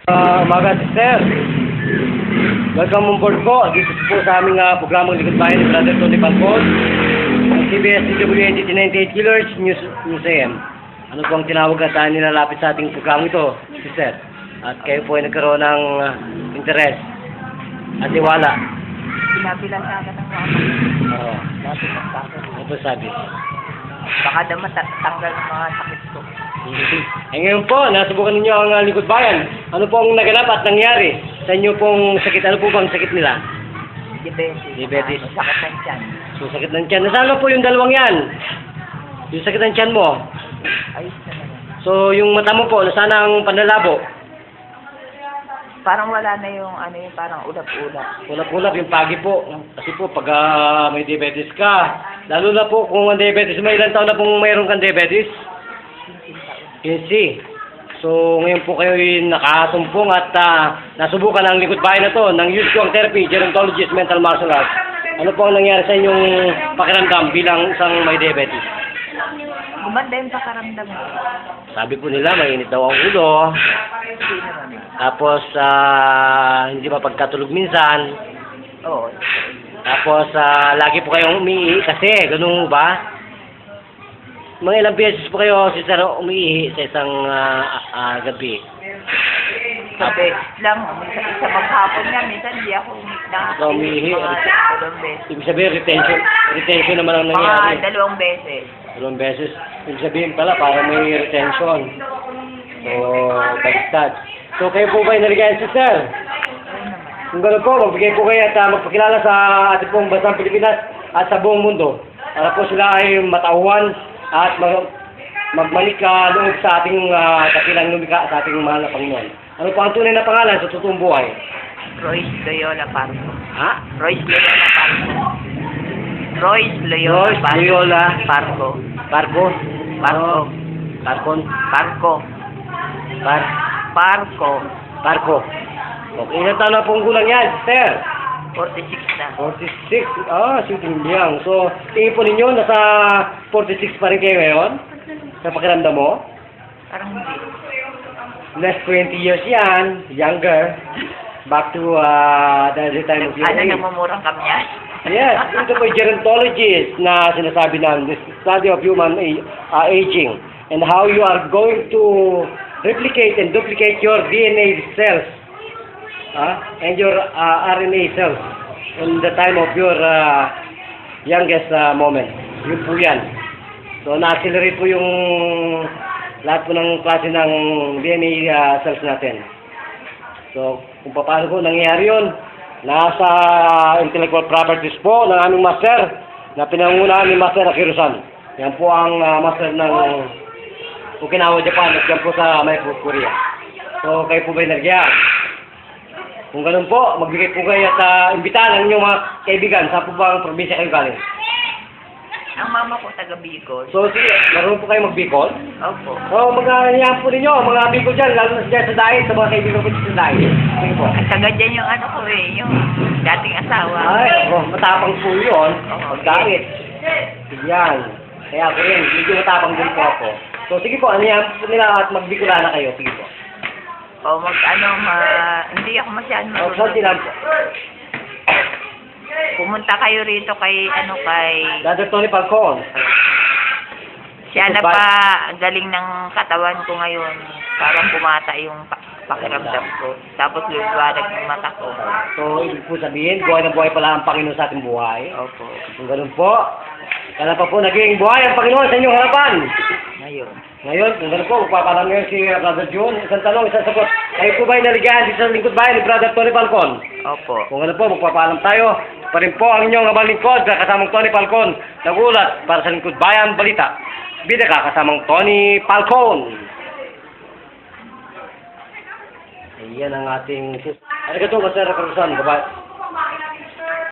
Umaga, sister. Welcome on board po. Dito po sa aming programang Likod Bayan ni Brother Tony Palcon. CBS DWNT 98 Killers News Museum. Ano po ang tinawag at nilalapit sa ating programang ito, sister? At kayo po ay nagkaroon ng interes at tiwala. Sinabi lang sa akin ng mama. Oo. Sabi ng sakit. Ano po sabi? Baka daw matatanggal ng mga sakit ko. Ngayon po, nasubukan ninyo ang Likod Bayan. Ano pong naganap at nangyari sa inyo pong sakit? Ano po bang sakit nila? Diabetes. Diabetes. Sakit ng tiyan. So, sakit ng tiyan. Nasaan na po yung dalawang yan? Yung sakit ng tiyan mo. Ayos na naman. So, yung mata mo po, nasaan ang panlalabo? Parang wala na yung ano yung parang ulap-ulap. Ulap-ulap, yung pagi po. Kasi po, pag may diabetes ka, lalo na po kung ang diabetes, may ilang taon na pong mayroon kang diabetes? 15. So, ngayon po kayo nakasumpong at nasubukan ang Likod Bayan na to ng Use-Kong Therapy, Gerontologist, Mental Martial Arts. Ano po ang nangyari sa inyong pakiramdam bilang isang may diabetes? Gumanda yung pakaramdam mo. Sabi po nila, mainit daw ang ulo. Hindi naman. Tapos, hindi pa pagkatulog minsan. Oo. Tapos, lagi po kayong umiihi kasi, ganun ba? Mga ilang beses po kayo, sister, umiihi sa isang gabi. Sabi lang, sa maghapon nga, minsan hindi ako umiihi. Dalawang beses. Ibig sabihin, retention naman ang nangyari. Mga 2 beses. 2 beses. Ibig sabihin pala, para may retention. So, baliktad. So, kayo po ba yung naligayan, sister? Kung gano'n po, magbigay po kayo at magpakilala sa ating pong bansang Pilipinas at sa buong mundo. Para po sila ay matauhan at magmalik loob sa ating kapilang lumika sa ating mahal na Panginoon. Ano po ang tunay na pangalan sa totoong buhay? Royce Loyola Parco. Ha? Royce Loyola Parco. Royce Loyola Parco. Parco? Parco. Parcon? Parco. Parco. Parco. Okay, ilang taon na pong gulang yan, sister? 46 na. 46? Sitting young. So, tingin po ninyo, nasa 46 pa rin kayo ngayon? Sa pakiramdam mo? Parang hindi. Less 20 years yan, younger. Back to the time of your Ano age. namumurang kami yan? Yes, ito po yung gerontologist na sinasabi ng the study of human aging and how you are going to replicate and duplicate your DNA cells and your RNA cells in the time of your youngest moment. Yun po yan. So, na-accelerate po yung lahat po ng klase ng DNA cells natin. So, kung paano po nangyayari yun, nasa intellectual properties po ng aming master na pinangunahan ni Master Akirusan. Yan po ang master ng Okinawa, Japan at yan po sa Korea. So, kayo po ba'y nagyan? Kung ganun po, magbigay po kayo at imbitahan ang inyong mga kaibigan. Saan po ba ang probinsya kayo galing? Ang mama ko taga Bicol. So, sige, marunong po kayo mag-Bicol? Opo. So, mag-aanyaan po ninyo, mga Bicol dyan, lalo na dyan sa dahil, sa mga kaibigan ko dyan sa dahil. Sige po. At taga dyan yung ano ko yung dating asawa. Ay, matapang po yun. Oo. Pagdamit. Yan. Kaya ako rin, medyo matapang din po ako. So, sige po, anyaan po nila at mag-Bicolana kayo. Sige po. O hindi ako masyadong O, saan sila po? Pumunta kayo rito kay Brother Tony Palcon. siya na pa galing ng katawan ko ngayon. Parang bumata yung pakiramdam ko. Tapos lumiwanag yung mata ko. So, ibig po sabihin, buhay na buhay pala ang Panginoon sa ating buhay. Opo. Kung ganun po, kailan pa po naging buhay ang Panginoon sa inyong harapan? Ngayon, kung ganun po, magpapalam ngayon si Brother June. Isang tanong, isang sagot. Kayo po ba'y naligayan dito sa Likod Bayan ni Brother Tony Palcon? Opo. Kung ganun po, magpapalam tayo. Pa rin po ang inyong abang lingkod kasamang Tony Palcon. Nagulat para sa Likod Bayan Balita. Bida ka kasamang Tony Palcon. Ayan ang ating... Arigato, Master Karusan. Bye-bye.